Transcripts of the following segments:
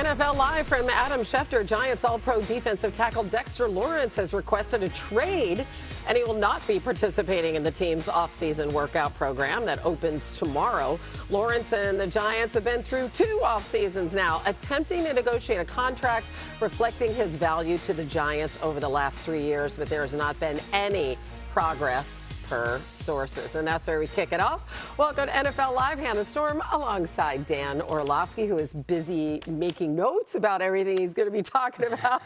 NFL Live from Adam Schefter. Giants All-Pro defensive tackle Dexter Lawrence has requested a trade, and he will not be participating in the team's offseason workout program that opens tomorrow. Lawrence and the Giants have been through 2 off seasons now, attempting to negotiate a contract reflecting his value to the Giants over the last 3 years, but there has not been any progress per sources. And that's where we kick it off. Welcome to NFL Live. Hannah Storm alongside Dan Orlovsky, who is busy making notes about everything he's going to be talking about.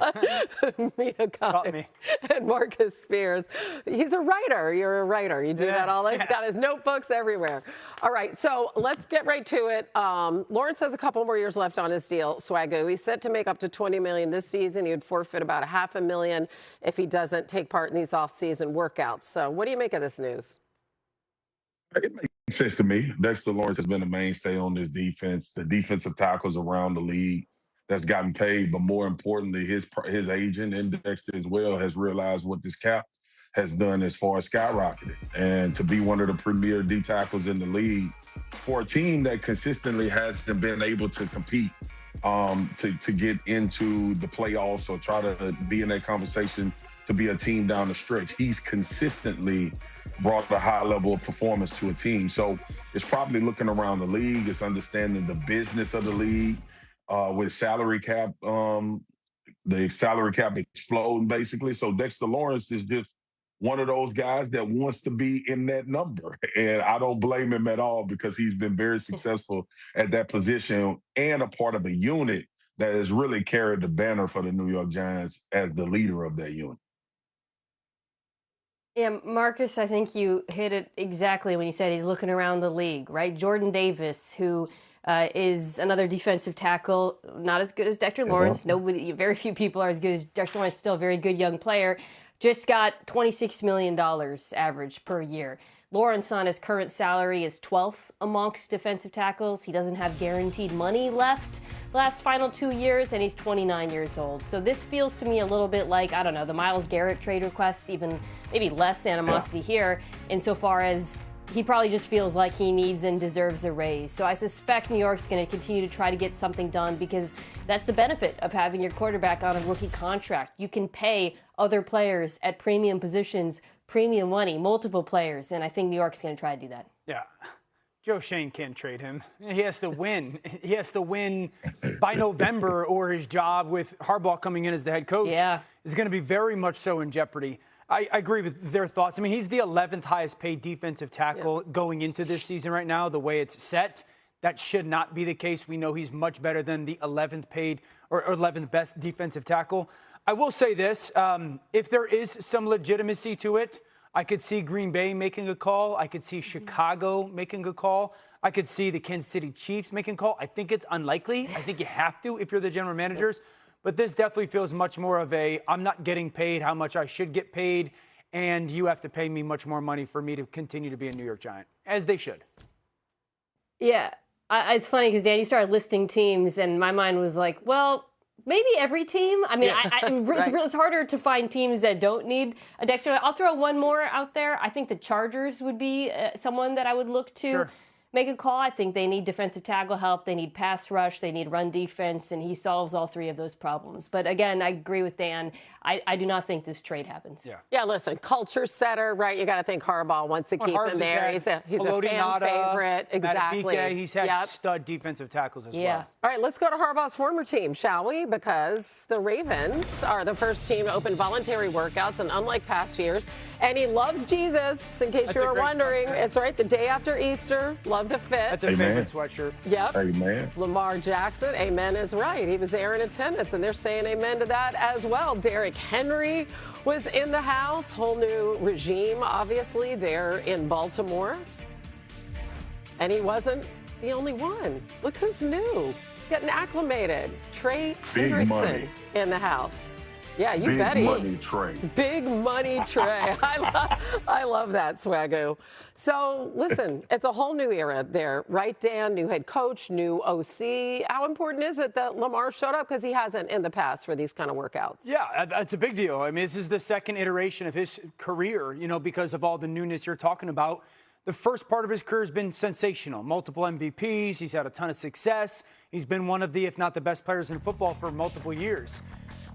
Mina Kimes and Marcus Spears. He's a writer. You're a writer. You do that all day. He's got his notebooks everywhere. All right, so let's get right to it. Lawrence has a couple more years left on his deal, Swagoo. He's set to make up to $20 million this season. He would forfeit about $500,000 if he doesn't take part in these off-season workouts. So what do you make of this news? It makes sense to me. Dexter Lawrence has been a mainstay on this defense. The defensive tackles around the league that's gotten paid, but more importantly, his agent and Dexter as well has realized what this cap has done as far as skyrocketing. And to be one of the premier D tackles in the league for a team that consistently hasn't been able to compete to get into the playoffs or try to be in that conversation to be a team down the stretch. He's consistently brought a high level of performance to a team. So it's probably looking around the league. It's understanding the business of the league with salary cap, the salary cap exploding basically. So Dexter Lawrence is just one of those guys that wants to be in that number. And I don't blame him at all because he's been very successful at that position and a part of a unit that has really carried the banner for the New York Giants as the leader of that unit. Yeah, Marcus, I think you hit it exactly when you said he's looking around the league, right? Jordan Davis, who is another defensive tackle, not as good as Dexter Lawrence. Very few people are as good as Dexter Lawrence, still a very good young player. Just got $26 million average per year. Lawrence on his current salary is 12th amongst defensive tackles. He doesn't have guaranteed money left the last final 2 years, and he's 29 years old. So this feels to me a little bit like, I don't know, the Myles Garrett trade request, even maybe less animosity here, insofar as he probably just feels like he needs and deserves a raise. So I suspect New York's going to continue to try to get something done because that's the benefit of having your quarterback on a rookie contract. You can pay other players at premium positions premium money, multiple players, and I think New York's going to try to do that. Yeah. Joe Shane can't trade him. He has to win. He has to win by November, or his job with Harbaugh coming in as the head coach is going to be very much so in jeopardy. I agree with their thoughts. I mean, he's the 11th highest paid defensive tackle going into this season right now, the way it's set. That should not be the case. We know he's much better than the 11th paid or 11th best defensive tackle. I will say this, if there is some legitimacy to it, I could see Green Bay making a call. I could see Chicago making a call. I could see the Kansas City Chiefs making a call. I think it's unlikely. I think you have to if you're the general managers. But this definitely feels much more of a, I'm not getting paid how much I should get paid, and you have to pay me much more money for me to continue to be a New York Giant, as they should. Yeah, it's funny because, Dan, you started listing teams, and my mind was like, well, maybe every team. I mean, it's harder to find teams that don't need a Dexter. I'll throw one more out there. I think the Chargers would be someone that I would look to make a call. I think they need defensive tackle help. They need pass rush. They need run defense, and he solves all 3 of those problems. But again, I agree with Dan. I do not think this trade happens. Yeah, listen, culture setter, right? You got to think Harbaugh wants to keep him there. He's a fan favorite. Exactly. He's had stud defensive tackles as well. All right, let's go to Harbaugh's former team, shall we? Because the Ravens are the first team to open voluntary workouts, and unlike past years, and he loves Jesus, in case you were wondering. It's right, the day after Easter. Love the fit. That's a favorite sweatshirt. Yep. Amen. Lamar Jackson, amen is right. He was there in attendance, and they're saying amen to that as well. Derrick Henry was in the house. Whole new regime, obviously, there in Baltimore. And he wasn't the only one. Look who's new. Getting acclimated. Trey Hendrickson in the house. Yeah, you bet he. Big money Trey. Big money Trey. I love that, Swagoo. So, listen, it's a whole new era there, right, Dan? New head coach, new OC. How important is it that Lamar showed up? Because he hasn't in the past for these kind of workouts. Yeah, that's a big deal. I mean, this is the second iteration of his career, you know, because of all the newness you're talking about. The first part of his career has been sensational. Multiple MVPs. He's had a ton of success. He's been one of the, if not the best players in football for multiple years.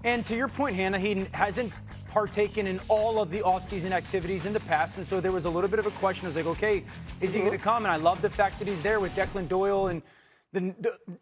And to your point, Hannah, he hasn't partaken in all of the offseason activities in the past. And so there was a little bit of a question. I was like, okay, is he going to come? And I love the fact that he's there with Declan Doyle and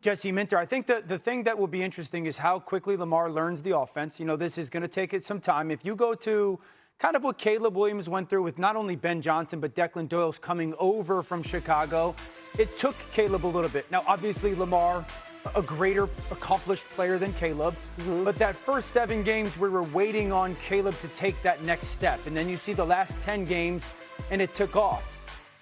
Jesse Minter. I think that the thing that will be interesting is how quickly Lamar learns the offense. You know, this is going to take it some time. If you go to kind of what Caleb Williams went through with not only Ben Johnson, but Declan Doyle's coming over from Chicago, it took Caleb a little bit. Now, obviously, Lamar, a greater accomplished player than Caleb. But that first 7 games, we were waiting on Caleb to take that next step. And then you see the last 10 games, and it took off.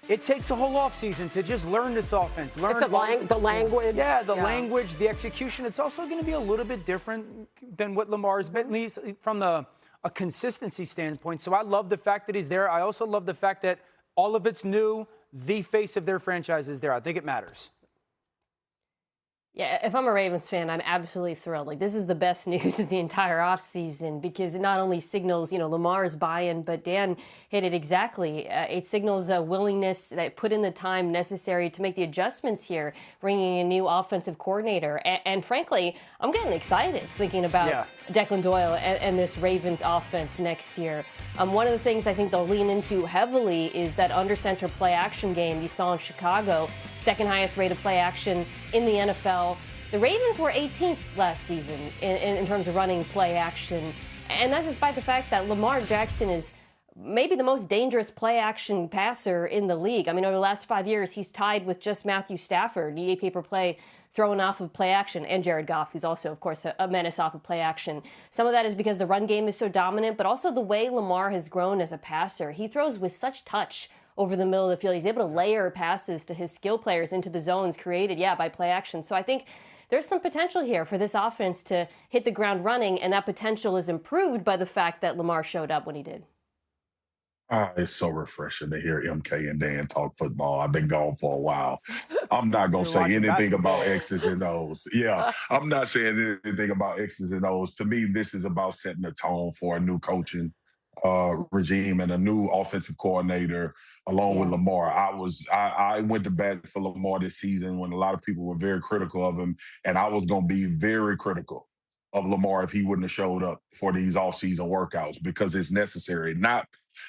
It takes a whole offseason to just learn this offense. Learn the language. Yeah, the language, the execution. It's also going to be a little bit different than what Lamar's been, at least from a consistency standpoint. So I love the fact that he's there. I also love the fact that all of it's new. The face of their franchise is there. I think it matters. Yeah, if I'm a Ravens fan, I'm absolutely thrilled. Like, this is the best news of the entire offseason because it not only signals, Lamar's buy-in, but Dan hit it exactly. It signals a willingness that put in the time necessary to make the adjustments here, bringing a new offensive coordinator. And frankly, I'm getting excited thinking about Declan Doyle and this Ravens offense next year. One of the things I think they'll lean into heavily is that under-center play-action game you saw in Chicago, second highest rate of play-action in the NFL. The Ravens were 18th last season in terms of running play-action, and that's despite the fact that Lamar Jackson is maybe the most dangerous play-action passer in the league. I mean, over the last 5 years, he's tied with just Matthew Stafford, the AP per play thrown off of play action, and Jared Goff, who's also, of course, a menace off of play action. Some of that is because the run game is so dominant, but also the way Lamar has grown as a passer. He throws with such touch over the middle of the field. He's able to layer passes to his skill players into the zones created, by play action. So I think there's some potential here for this offense to hit the ground running, and that potential is improved by the fact that Lamar showed up when he did. It's so refreshing to hear MK and Dan talk football. I've been gone for a while. I'm not going to say anything about X's and O's. Yeah, I'm not saying anything about X's and O's. To me, this is about setting the tone for a new coaching regime and a new offensive coordinator along with Lamar. I went to bat for Lamar this season when a lot of people were very critical of him, and I was going to be very critical of Lamar if he wouldn't have showed up for these offseason workouts because it's necessary.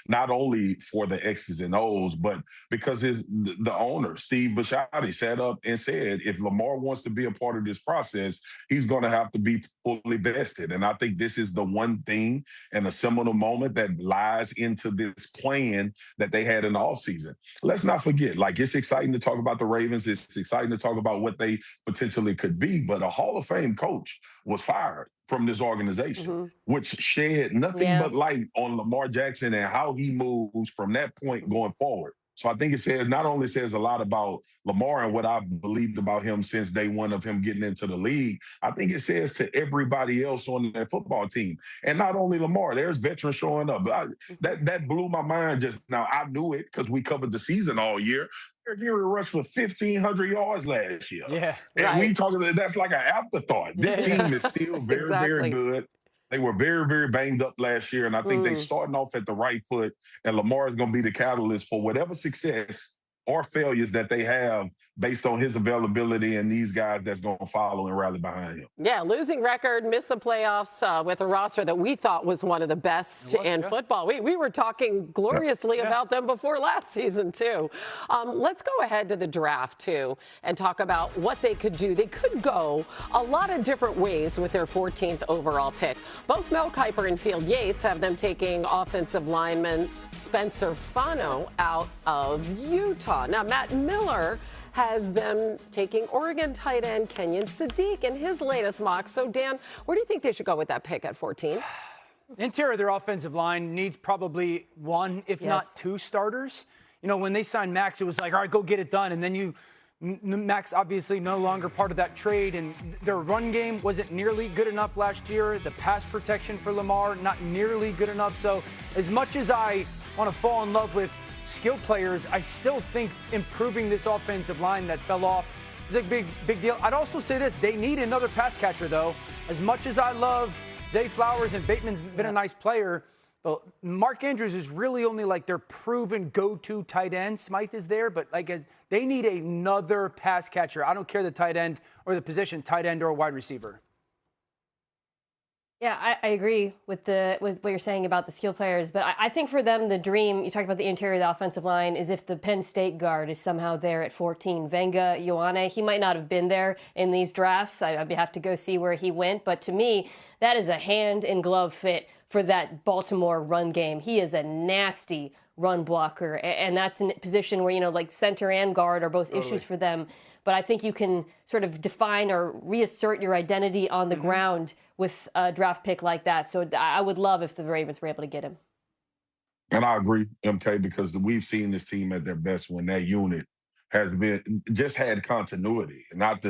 Not only for the X's and O's, but because the owner, Steve Bisciotti, sat up and said, if Lamar wants to be a part of this process, he's going to have to be fully vested. And I think this is the one thing and a seminal moment that lies into this plan that they had in the offseason. Let's not forget, it's exciting to talk about the Ravens. It's exciting to talk about what they potentially could be, but a Hall of Fame coach was fired from this organization, which shed nothing but light on Lamar Jackson and how he moves from that point going forward. So I think it not only says a lot about Lamar and what I've believed about him since day one of him getting into the league. I think it says to everybody else on that football team. And not only Lamar, there's veterans showing up. That blew my mind just now. I knew it because we covered the season all year. Gary rushed for 1,500 yards last year. Yeah. And we talking about that's like an afterthought. This team is still very, very good. They were very, very banged up last year, and I think they're starting off at the right foot, and Lamar is going to be the catalyst for whatever success or failures that they have based on his availability and these guys that's going to follow and rally behind him. Yeah, losing record, missed the playoffs with a roster that we thought was one of the best in football. We were talking gloriously about them before last season, too. Let's go ahead to the draft, too, and talk about what they could do. They could go a lot of different ways with their 14th overall pick. Both Mel Kiper and Field Yates have them taking offensive lineman Spencer Fano out of Utah. Now, Matt Miller has them taking Oregon tight end Kenyon Sadiq in his latest mock. So, Dan, where do you think they should go with that pick at 14? Interior of their offensive line needs probably one, if not two starters. When they signed Max, it was like, all right, go get it done. And then Max obviously no longer part of that trade, and their run game wasn't nearly good enough last year. The pass protection for Lamar, not nearly good enough. So as much as I want to fall in love with skill players, I still think improving this offensive line that fell off is a big deal. I'd also say this, they need another pass catcher, though. As much as I love Zay Flowers and Bateman's been a nice player, But Mark Andrews is really only like their proven go-to tight end. Smythe is there, but they need another pass catcher. I don't care the tight end or the position, tight end or wide receiver. Yeah, I agree with what you're saying about the skill players, but I think for them, the dream, you talked about the interior of the offensive line, is if the Penn State guard is somehow there at 14. Venga Ioane, he might not have been there in these drafts. I'd have to go see where he went, but to me, that is a hand-in-glove fit for that Baltimore run game. He is a nasty run blocker, and that's a position where, like center and guard are both issues for them. But I think you can sort of define or reassert your identity on the ground with a draft pick like that. So I would love if the Ravens were able to get him. And I agree, MK, because we've seen this team at their best when that unit has had continuity. Not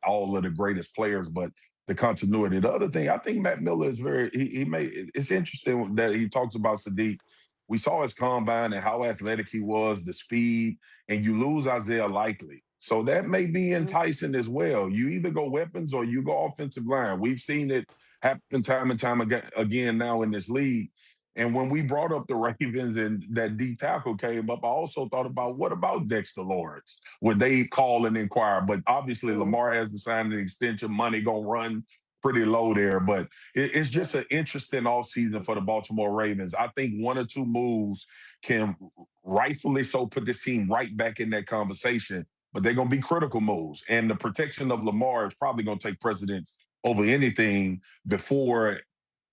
all of the greatest players, but the continuity. The other thing, I think Matt Miller is it's interesting that he talks about Sadiq. We saw his combine and how athletic he was, the speed, and you lose Isaiah Likely. So that may be enticing as well. You either go weapons or you go offensive line. We've seen it happen time and time again now in this league. And when we brought up the Ravens and that D tackle came up, I also thought about, what about Dexter Lawrence? Would they call and inquire? But obviously Lamar has to sign an extension. Money going to run pretty low there. But it's just an interesting offseason for the Baltimore Ravens. I think one or two moves can rightfully so put this team right back in that conversation. But they're going to be critical moves. And the protection of Lamar is probably going to take precedence over anything before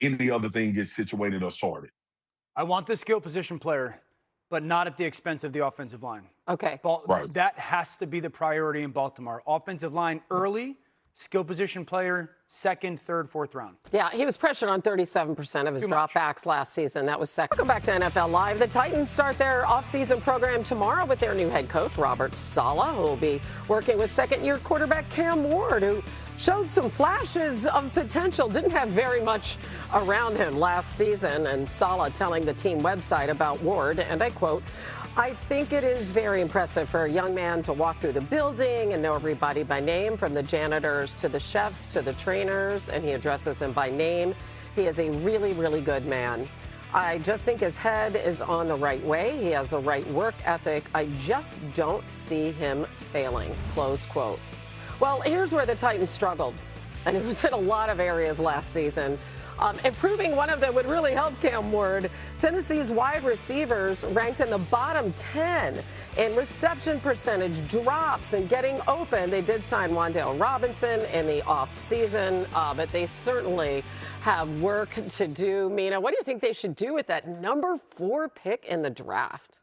any other thing gets situated or sorted. I want the skill position player, but not at the expense of the offensive line. Okay. Right. That has to be the priority in Baltimore. Offensive line early, skill position player second, third, fourth round. Yeah, he was pressured on 37% of his dropbacks last season. That was second. Go back to NFL Live. The Titans start their offseason program tomorrow with their new head coach, Robert Saleh, who will be working with second-year quarterback Cam Ward, who showed some flashes of potential, didn't have very much around him last season. And Saleh telling the team website about Ward, and I quote, "I think it is very impressive for a young man to walk through the building and know everybody by name, from the janitors to the chefs to the trainers, and he addresses them by name. He is a really, really good man. I just think his head is on the right way. He has the right work ethic. I just don't see him failing," close quote. Well, here's where the Titans struggled, and it was in a lot of areas last season. Improving one of them would really help Cam Ward. Tennessee's wide receivers ranked in the bottom 10 in reception percentage, drops, and getting open. They did sign Wan'Dale Robinson in the offseason, but they certainly have work to do. Mina, what do you think they should do with that number 4 pick in the draft?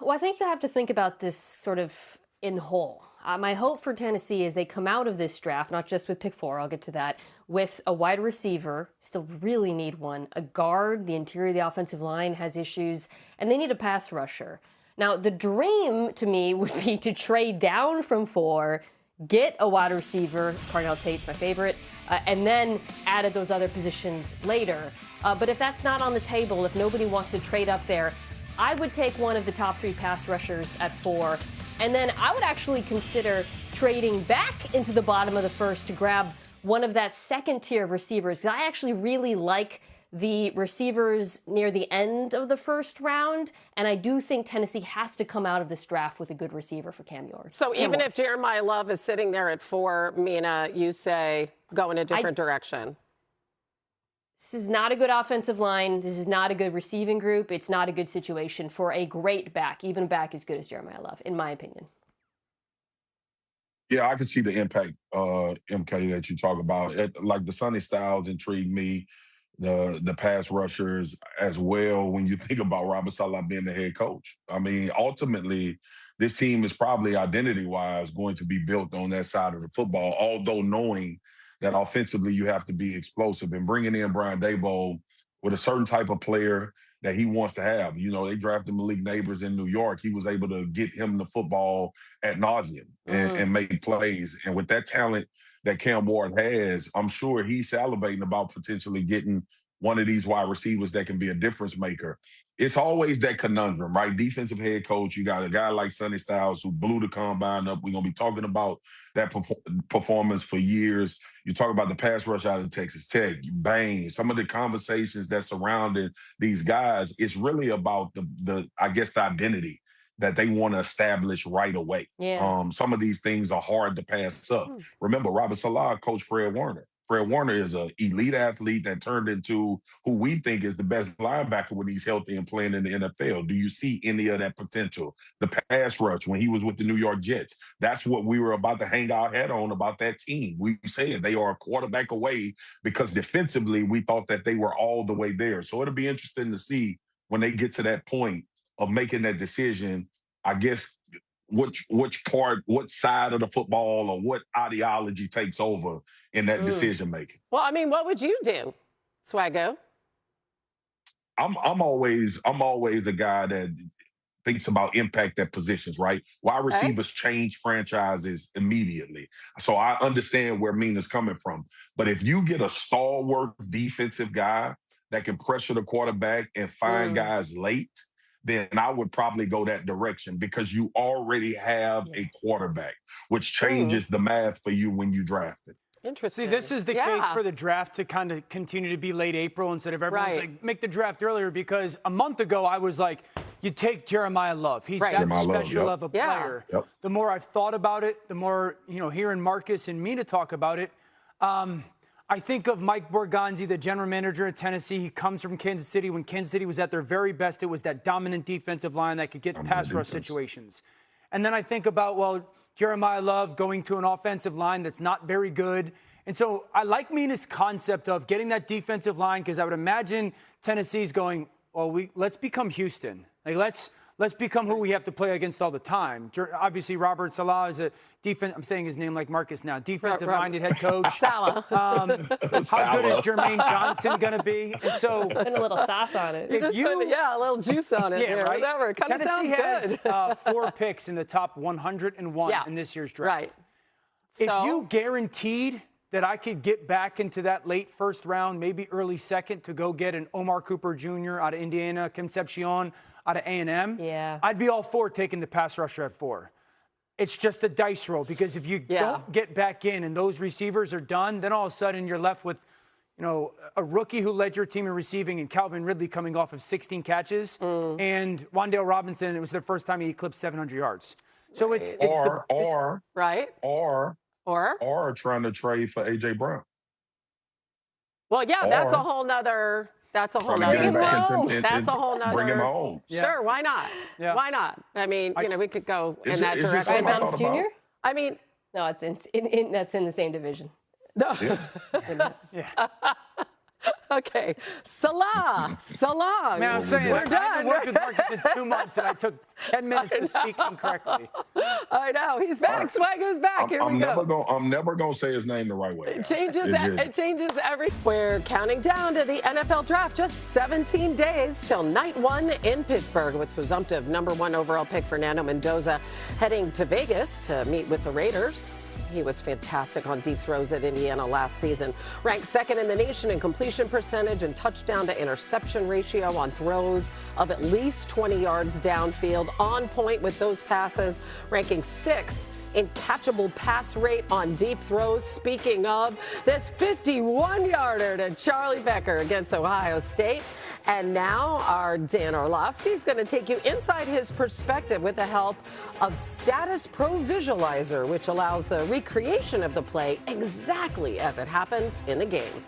Well, I think you have to think about this sort of in whole. My hope for Tennessee is they come out of this draft, not just with pick 4, I'll get to that, with a wide receiver, still really need one, a guard, the interior of the offensive line has issues, and they need a pass rusher. Now, the dream to me would be to trade down from 4, get a wide receiver, Carnell Tate's my favorite, and then added those other positions later. But if that's not on the table, if nobody wants to trade up there, I would take one of the top 3 pass rushers at 4. And then I would actually consider trading back into the bottom of the first to grab one of that second tier of receivers. Because I actually really like the receivers near the end of the first round. And I do think Tennessee has to come out of this draft with a good receiver for Cam Ward. So even if Jeremiah Love is sitting there at 4, Mina, you say go in a different direction. This is not a good offensive line. This is not a good receiving group. It's not a good situation for a great back, even a back as good as Jeremiah Love, in my opinion. Yeah, I can see the impact, MK, that you talk about. Like the Sonny Styles intrigue me, the pass rushers as well, when you think about Robert Saleh being the head coach. I mean, ultimately, this team is probably identity-wise going to be built on that side of the football, although knowing that offensively you have to be explosive, and bringing in Brian Daboll with a certain type of player that he wants to have. You know, they drafted Malik Neighbors in New York. He was able to get him the football ad nauseum and make plays. And with that talent that Cam Ward has, I'm sure he's salivating about potentially getting one of these wide receivers that can be a difference maker. It's always that conundrum, right? Defensive head coach, you got a guy like Sonny Styles who blew the combine up. We're going to be talking about that performance for years. You talk about the pass rush out of Texas Tech, Bain, some of the conversations that surrounded these guys. It's really about the identity that they want to establish right away. Yeah. Some of these things are hard to pass up. Remember, Robert Salah coached Fred Warner. Fred Warner is an elite athlete that turned into who we think is the best linebacker when he's healthy and playing in the NFL. Do you see any of that potential? The pass rush when he was with the New York Jets. That's what we were about to hang our head on about that team. We said they are a quarterback away because defensively we thought that they were all the way there. So it'll be interesting to see when they get to that point of making that decision, I guess, which side of the football or what ideology takes over in that decision making. Well, I mean, what would you do, Swaggo? I'm always the guy that thinks about impact at positions, right? Wide receivers change franchises immediately. So I understand where Mina's coming from. But if you get a stalwart defensive guy that can pressure the quarterback and find guys late, then I would probably go that direction because you already have a quarterback, which changes the math for you when you draft it. Interesting. See, this is the case for the draft to kind of continue to be late April instead of everyone's like, make the draft earlier, because a month ago I was like, you take Jeremiah Love. He's that special of a player. The more I've thought about it, the more, hearing Marcus and Mina talk about it, I think of Mike Borgonzi, the general manager at Tennessee. He comes from Kansas City. When Kansas City was at their very best, it was that dominant defensive line that could get pass rush situations. And then I think about, Jeremiah Love going to an offensive line that's not very good. And so I like Mina's concept of getting that defensive line, because I would imagine Tennessee's going, let's become Houston. Let's become who we have to play against all the time. Obviously, Robert Salah is I'm saying his name like Marcus now, defensive-minded head coach. Salah. How good is Jermaine Johnson going to be? And so, put a little sauce on it. A little juice on it. Right? Whatever. Tennessee has 4 picks in the top 101 in this year's draft. Right. If you guaranteed that I could get back into that late first round, maybe early second, to go get an Omar Cooper Jr. out of Indiana, Concepcion out of A&M, I'd be all for taking the pass rusher at 4. It's just a dice roll, because if you don't get back in and those receivers are done, then all of a sudden you're left with, a rookie who led your team in receiving and Calvin Ridley coming off of 16 catches, and Wan'Dale Robinson, it was the first time he eclipsed 700 yards. So it's or trying to trade for A.J. Brown. Well, that's a whole nother. That's a whole nother. That's a whole nother. Bring him home. Sure, why not? Yeah. Why not? I mean, we could go in that direction. Rueben Bain Jr.? I mean, no, it's that's in the same division. No. Okay, Salah. Man, I'm saying we're done. I've been working with Marcus in 2 months, and I took 10 minutes to speak incorrectly. I know. He's back. Swaggo's back. Here we go. I'm never gonna say his name the right way. It changes every. We're counting down to the NFL draft. Just 17 days till night 1 in Pittsburgh, with presumptive #1 overall pick Fernando Mendoza heading to Vegas to meet with the Raiders. He was fantastic on deep throws at Indiana last season. Ranked 2nd in the nation in completion percentage and touchdown to interception ratio on throws of at least 20 yards downfield. On point with those passes, ranking 6th in catchable pass rate on deep throws. Speaking of, this 51-yarder to Charlie Becker against Ohio State. And now our Dan Orlovsky is going to take you inside his perspective with the help of Status Pro Visualizer, which allows the recreation of the play exactly as it happened in the game.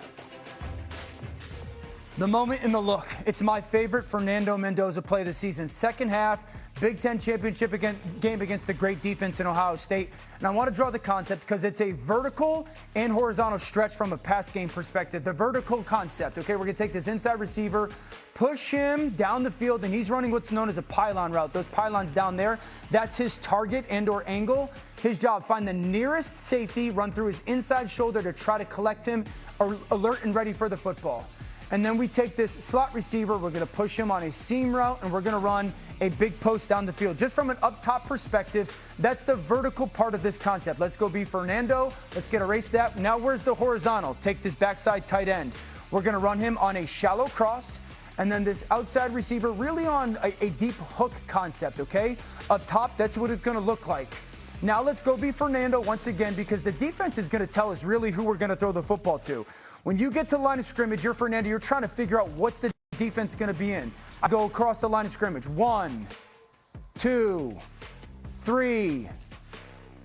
The moment in the look. It's my favorite Fernando Mendoza play this season. Second half, Big Ten championship game against the great defense in Ohio State. And I want to draw the concept because it's a vertical and horizontal stretch from a pass game perspective. The vertical concept, okay, we're going to take this inside receiver, push him down the field, and he's running what's known as a pylon route. Those pylons down there, that's his target and or angle. His job, find the nearest safety, run through his inside shoulder to try to collect him, alert and ready for the football. And then we take this slot receiver, we're going to push him on a seam route, and we're going to run a big post down the field. Just from an up-top perspective, that's the vertical part of this concept. Let's go be Fernando. Let's get erased that. Now where's the horizontal? Take this backside tight end. We're going to run him on a shallow cross, and then this outside receiver really on a deep hook concept, okay? Up top, that's what it's going to look like. Now let's go be Fernando once again, because the defense is going to tell us really who we're going to throw the football to. When you get to the line of scrimmage, you're Fernando, you're trying to figure out what's the defense going to be in. I go across the line of scrimmage. 1, 2, 3,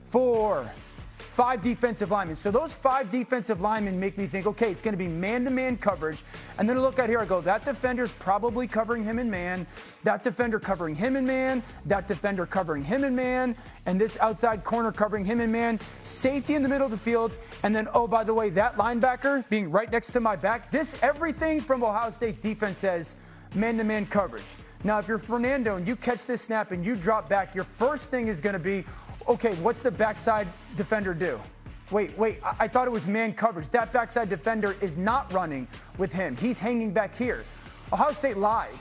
4, 5 defensive linemen. So those 5 defensive linemen make me think, okay, it's going to be man-to-man coverage. And then I look out here, I go, that defender's probably covering him in man, that defender covering him in man, that defender covering him in man, and this outside corner covering him in man, safety in the middle of the field, and then, oh, by the way, that linebacker being right next to my back. This, everything from Ohio State defense says man-to-man coverage. Now, if you're Fernando and you catch this snap and you drop back, your first thing is going to be, okay, what's the backside defender do? Wait, I thought it was man coverage. That backside defender is not running with him. He's hanging back here. Ohio State lied.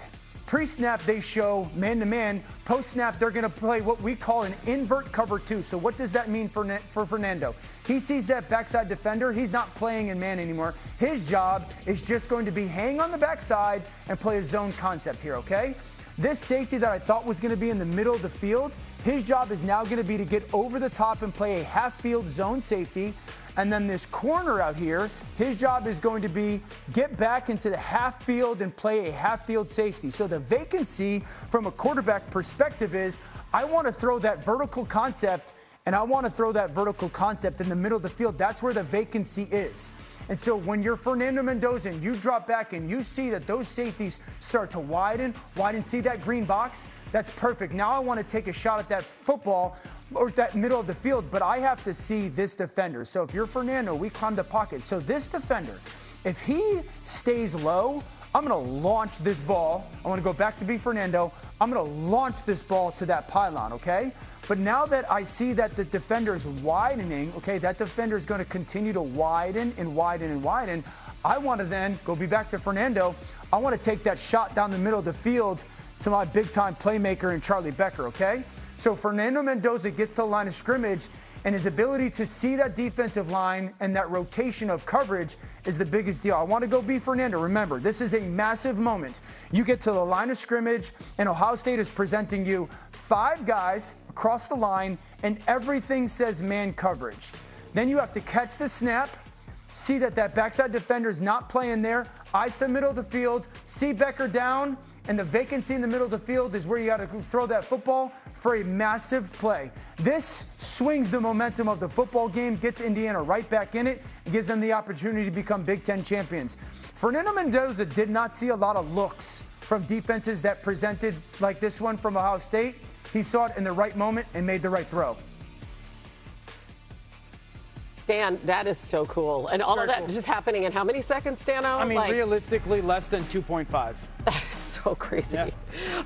Pre-snap, they show man-to-man. Post-snap, they're going to play what we call an invert cover 2. So what does that mean for Fernando? He sees that backside defender. He's not playing in man anymore. His job is just going to be hang on the backside and play a zone concept here, okay? This safety that I thought was going to be in the middle of the field, his job is now going to be to get over the top and play a half-field zone safety. And then this corner out here, his job is going to be get back into the half field and play a half-field safety. So the vacancy from a quarterback perspective is I want to throw that vertical concept, and I want to throw that vertical concept in the middle of the field. That's where the vacancy is. And so when you're Fernando Mendoza and you drop back and you see that those safeties start to widen, see that green box, that's perfect. Now I want to take a shot at that football or that middle of the field, but I have to see this defender. So if you're Fernando, we climb the pocket. So this defender, if he stays low, I'm going to launch this ball. I want to go back to be Fernando. I'm going to launch this ball to that pylon, okay? But now that I see that the defender is widening, okay, that defender is going to continue to widen and widen and widen. I want to then go be back to Fernando. I want to take that shot down the middle of the field to my big-time playmaker and Charlie Becker, okay? So Fernando Mendoza gets to the line of scrimmage, and his ability to see that defensive line and that rotation of coverage is the biggest deal. I want to go be Fernando. Remember, this is a massive moment. You get to the line of scrimmage, and Ohio State is presenting you 5 guys across the line, and everything says man coverage. Then you have to catch the snap, see that that backside defender is not playing there, eyes to the middle of the field, see Becker down, and the vacancy in the middle of the field is where you got to throw that football for a massive play. This swings the momentum of the football game, gets Indiana right back in it, and gives them the opportunity to become Big Ten champions. Fernando Mendoza did not see a lot of looks from defenses that presented like this one from Ohio State. He saw it in the right moment and made the right throw. Dan, that is so cool. And all of that just happening in how many seconds, Dano? I mean, realistically, less than 2.5. So crazy. Yeah.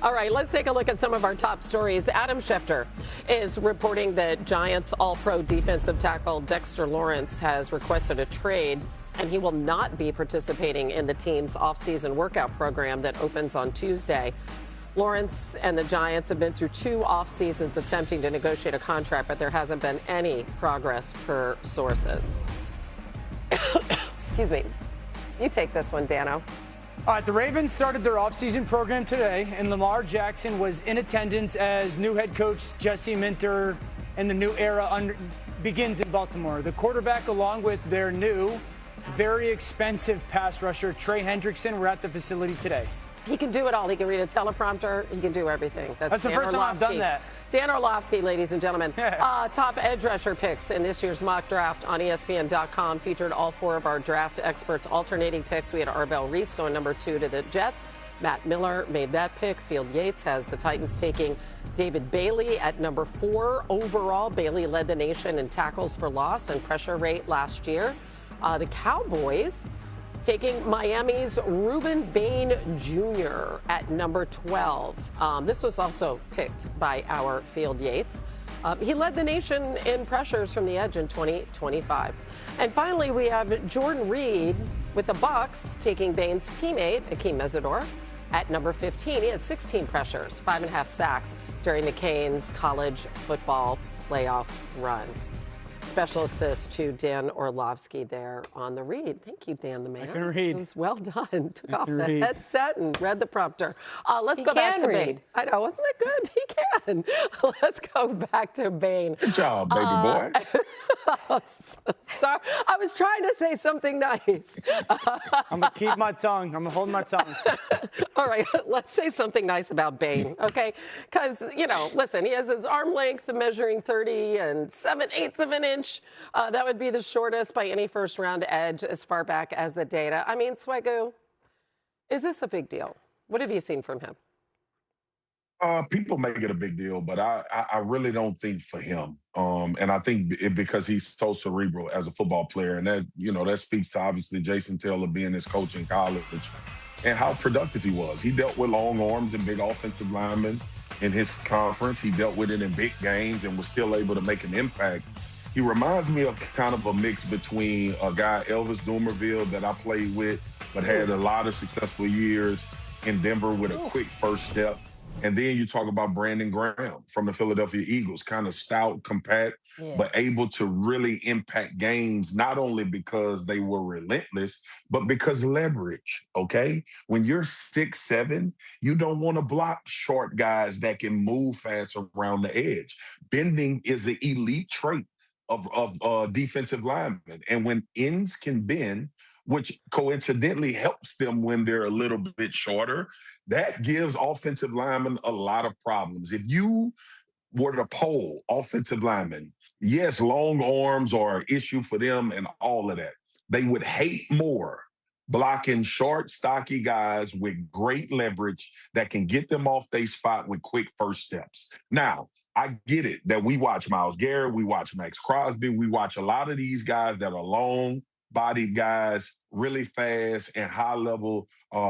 All right, let's take a look at some of our top stories. Adam Schefter is reporting that Giants All-Pro defensive tackle Dexter Lawrence has requested a trade, and he will not be participating in the team's off-season workout program that opens on Tuesday. Lawrence and the Giants have been through 2 off seasons attempting to negotiate a contract, but there hasn't been any progress per sources. Excuse me. You take this one, Dano. All right, the Ravens started their offseason program today, and Lamar Jackson was in attendance as new head coach Jesse Minter and the new era begins in Baltimore. The quarterback, along with their new, very expensive pass rusher, Trey Hendrickson, were at the facility today. He can do it all. He can read a teleprompter. He can do everything. That's the first time I've done that. Dan Orlovsky, ladies and gentlemen. Top edge rusher picks in this year's mock draft on ESPN.com featured all 4 of our draft experts alternating picks. We had Arbel Reese going number 2 to the Jets. Matt Miller made that pick. Field Yates has the Titans taking David Bailey at number 4 overall. Bailey led the nation in tackles for loss and pressure rate last year. The Cowboys taking Miami's Rueben Bain Jr. at number 12. This was also picked by our Field Yates. He led the nation in pressures from the edge in 2025. And finally, we have Jordan Reed with the Bucs taking Bain's teammate, Akeem Mesidor, at number 15. He had 16 pressures, 5.5 sacks during the Canes college football playoff run. Special assist to Dan Orlovsky there on the read. Thank you, Dan the man. I can read. It was well done. Took off the headset and read the prompter. Let's go back to Bain. I know, wasn't that good? He can. Let's go back to Bain. Good job, baby boy. Sorry, I was trying to say something nice. I'm going to keep my tongue. I'm going to hold my tongue. All right, let's say something nice about Bain, okay? Because, you know, listen, he has his arm length measuring 30 7/8 of an inch. That would be the shortest by any first-round edge as far back as the data. I mean, Swagoo, is this a big deal? What have you seen from him? People make it a big deal, but I really don't think for him. And I think because he's so cerebral as a football player, and that, you know, that speaks to obviously Jason Taylor being his coach in college and how productive he was. He dealt with long arms and big offensive linemen in his conference. He dealt with it in big games and was still able to make an impact. He reminds me of kind of a mix between a guy, Elvis Dumervil, that I played with, but had a lot of successful years in Denver with a quick first step. And then you talk about Brandon Graham from the Philadelphia Eagles, kind of stout, compact, but able to really impact games, not only because they were relentless, but because leverage, okay? When you're 6'7", you don't want to block short guys that can move fast around the edge. Bending is an elite trait of defensive linemen. And when ends can bend, which coincidentally helps them when they're a little bit shorter, that gives offensive linemen a lot of problems. If you were to poll offensive linemen, yes, long arms are an issue for them and all of that. They would hate more blocking short, stocky guys with great leverage that can get them off their spot with quick first steps. Now, I get it that we watch Myles Garrett, we watch Max Crosby, we watch a lot of these guys that are long-bodied guys, really fast and high-level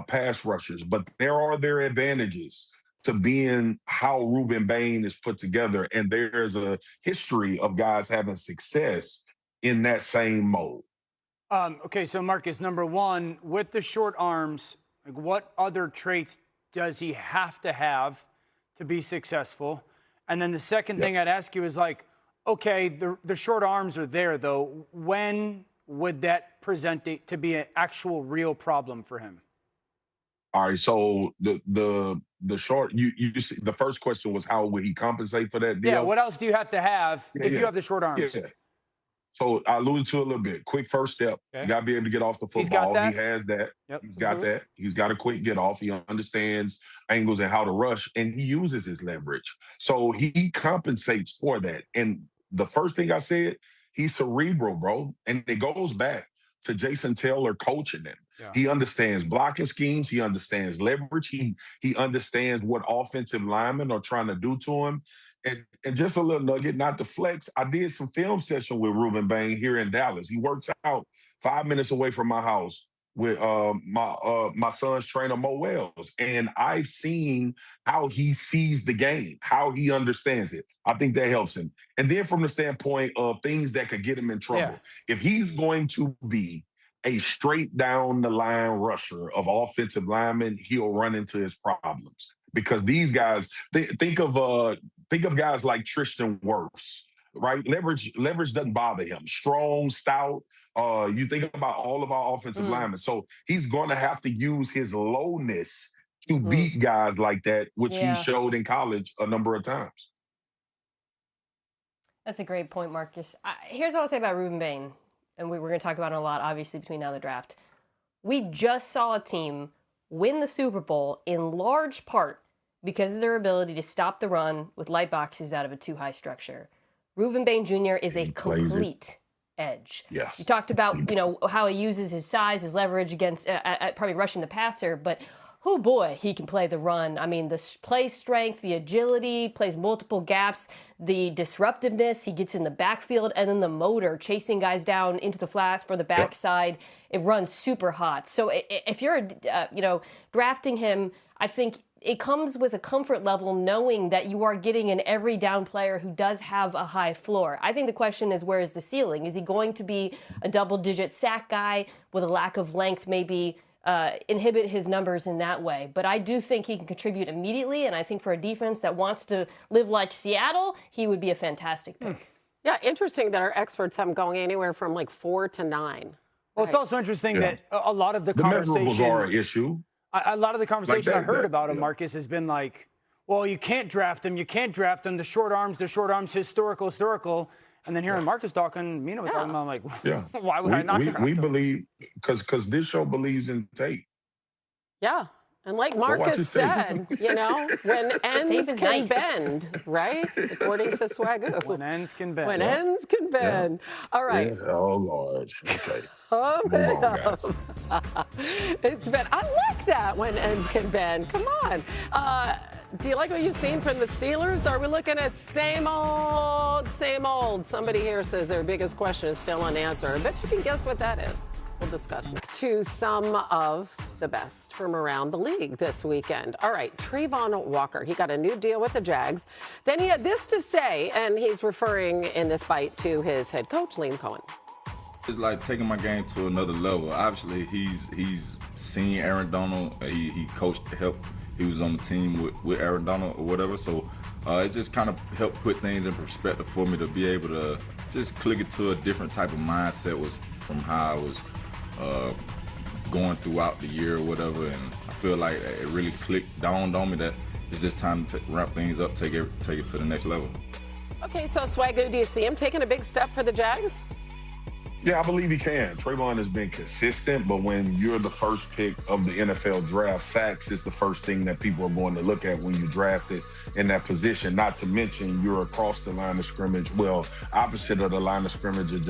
pass rushers. But there are their advantages to being how Rueben Bain is put together, and there's a history of guys having success in that same mode. Okay, so Marcus, number one, with the short arms, like what other traits does he have to be successful? And then the second thing I'd ask you is like, okay, the short arms are there though. When would that present to be an actual real problem for him? All right, so the short you see, the first question was how would he compensate for that deal? Yeah, what else do you have to have if you have the short arms? Yeah. So I alluded to it a little bit. Quick first step. Okay. You got to be able to get off the football. He's got that. He has that. Yep. He's got that. He's got a quick get off. He understands angles and how to rush, and he uses his leverage. So he compensates for that. And the first thing I said, he's cerebral, bro. And it goes back to Jason Taylor coaching him. Yeah. He understands blocking schemes. He understands leverage. He understands what offensive linemen are trying to do to him. And just a little nugget, not to flex, I did some film session with Rueben Bain here in Dallas. He works out 5 minutes away from my house with my son's trainer, Mo Wells. And I've seen how he sees the game, how he understands it. I think that helps him. And then from the standpoint of things that could get him in trouble, if he's going to be a straight down the line rusher of offensive linemen, he'll run into his problems. Because these guys, think of guys like Tristan Wirfs, right? Leverage doesn't bother him. Strong, stout. You think about all of our offensive linemen. So he's going to have to use his lowness to beat guys like that, which he showed in college a number of times. That's a great point, Marcus. Here's what I'll say about Rueben Bain, and we're going to talk about it a lot, obviously, between now and the draft. We just saw a team win the Super Bowl in large part because of their ability to stop the run with light boxes out of a too-high structure. Rueben Bain Jr. is a complete edge. Yes. You talked about, how he uses his size, his leverage against probably rushing the passer, but oh boy, he can play the run. I mean, the play strength, the agility, plays multiple gaps, the disruptiveness, he gets in the backfield, and then the motor, chasing guys down into the flats for the backside. It runs super hot. So if you're, drafting him, I think it comes with a comfort level knowing that you are getting an every down player who does have a high floor. I think the question is, where is the ceiling? Is he going to be a double-digit sack guy with a lack of length, maybe inhibit his numbers in that way? But I do think he can contribute immediately, and I think for a defense that wants to live like Seattle, he would be a fantastic pick. Yeah, interesting that our experts have them going anywhere from like 4 to 9. Well, it's also interesting that a lot of the conversation. measurables are an issue. A lot of the conversation I heard about him, yeah. Marcus, has been like, well, you can't draft him. You can't draft him. The short arms, historical. And then hearing Marcus talking, Mina was talking about, I'm like, why would I not draft we him? believe, because this show believes in tape. Yeah. And like Marcus said, you know, when ends can bend, right? According to Swagoo. When ends can bend. When ends can bend. All right. Yeah. Oh, Lord. Okay. It's been, I like that, when ends can bend. Come on. Do you like what you've seen from the Steelers? Are we looking at same old, same old? Somebody here says their biggest question is still unanswered. I bet you can guess what that is. We'll discuss it. To some of the best from around the league this weekend. All right, Trayvon Walker. He got a new deal with the Jags. Then he had this to say, and he's referring in this bite to his head coach, Liam Cohen. It's like taking my game to another level. Obviously, he's seen Aaron Donald. He coached, helped. He was on the team with Aaron Donald or whatever. So it just kind of helped put things in perspective for me to be able to just click it to a different type of mindset was from how I was going throughout the year or whatever, and I feel like it really dawned on me that it's just time to wrap things up, take it to the next level. Okay, so Swagoo, do you see him taking a big step for the Jags? Yeah, I believe he can. Trayvon has been consistent, but when you're the first pick of the NFL draft, sacks is the first thing that people are going to look at when you draft it in that position. Not to mention you're across the line of scrimmage, well, opposite of the line of scrimmage of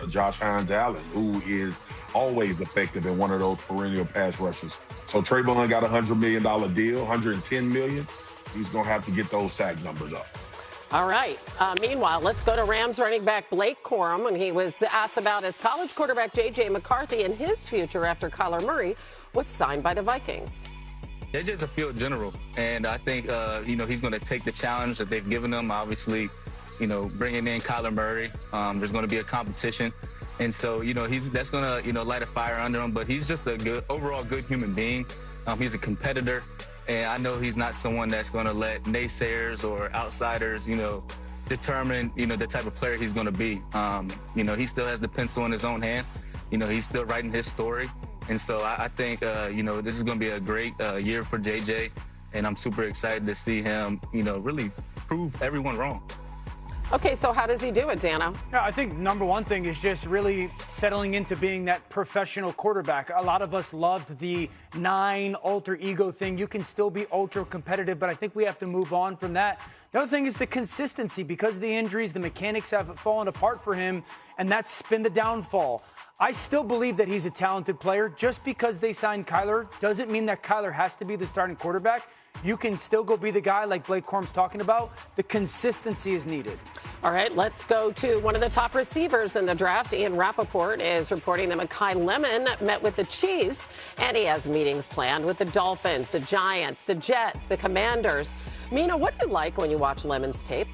Josh Hines-Allen, who is always effective in one of those perennial pass rushes. So Trayvon got a $100 million deal, $110 million. He's going to have to get those sack numbers up. All right. Meanwhile, let's go to Rams running back Blake Corum, and he was asked about his college quarterback J.J. McCarthy and his future after Kyler Murray was signed by the Vikings. JJ's a field general, and I think, he's going to take the challenge that they've given him. Obviously, bringing in Kyler Murray, there's going to be a competition. And so, that's going to, light a fire under him. But he's just a overall good human being. He's a competitor. And I know he's not someone that's going to let naysayers or outsiders, determine, the type of player he's going to be. He still has the pencil in his own hand. He's still writing his story. And so I think, this is going to be a great year for JJ. And I'm super excited to see him, really prove everyone wrong. Okay, so how does he do it, Dano? Yeah, I think number one thing is just really settling into being that professional quarterback. A lot of us loved the 9 alter ego thing. You can still be ultra competitive, but I think we have to move on from that. The other thing is the consistency. Because of the injuries, the mechanics have fallen apart for him, and that's been the downfall. I still believe that he's a talented player. Just because they signed Kyler doesn't mean that Kyler has to be the starting quarterback. You can still go be the guy like Blake Corum's talking about. The consistency is needed. All right, let's go to one of the top receivers in the draft. Ian Rappaport is reporting that Mekhi Lemon met with the Chiefs, and he has meetings planned with the Dolphins, the Giants, the Jets, the Commanders. Mina, what do you like when you watch Lemon's tape?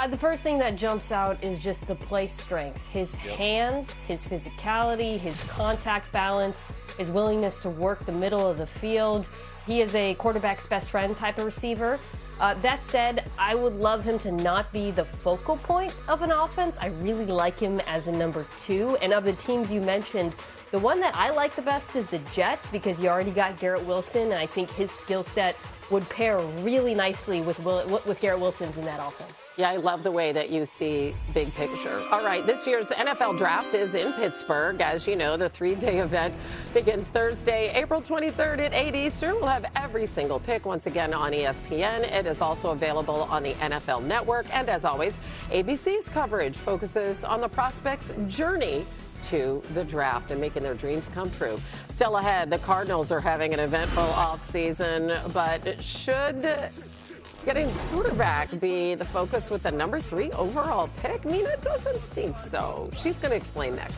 The first thing that jumps out is just the play strength. His hands, his physicality, his contact balance, his willingness to work the middle of the field. He is a quarterback's best friend type of receiver. That said, I would love him to not be the focal point of an offense. I really like him as a number 2. And of the teams you mentioned, the one that I like the best is the Jets, because you already got Garrett Wilson, and I think his skill set would pair really nicely with Garrett Wilson's in that offense. Yeah, I love the way that you see big picture. All right, this year's NFL Draft is in Pittsburgh. As you know, the 3-day event begins Thursday, April 23rd at 8 Eastern. We'll have every single pick once again on ESPN. It is also available on the NFL Network. And as always, ABC's coverage focuses on the prospects' journey to the draft and making their dreams come true. Still ahead, the Cardinals are having an eventful offseason, but should getting quarterback be the focus with the number 3 overall pick? Mina doesn't think so. She's going to explain next.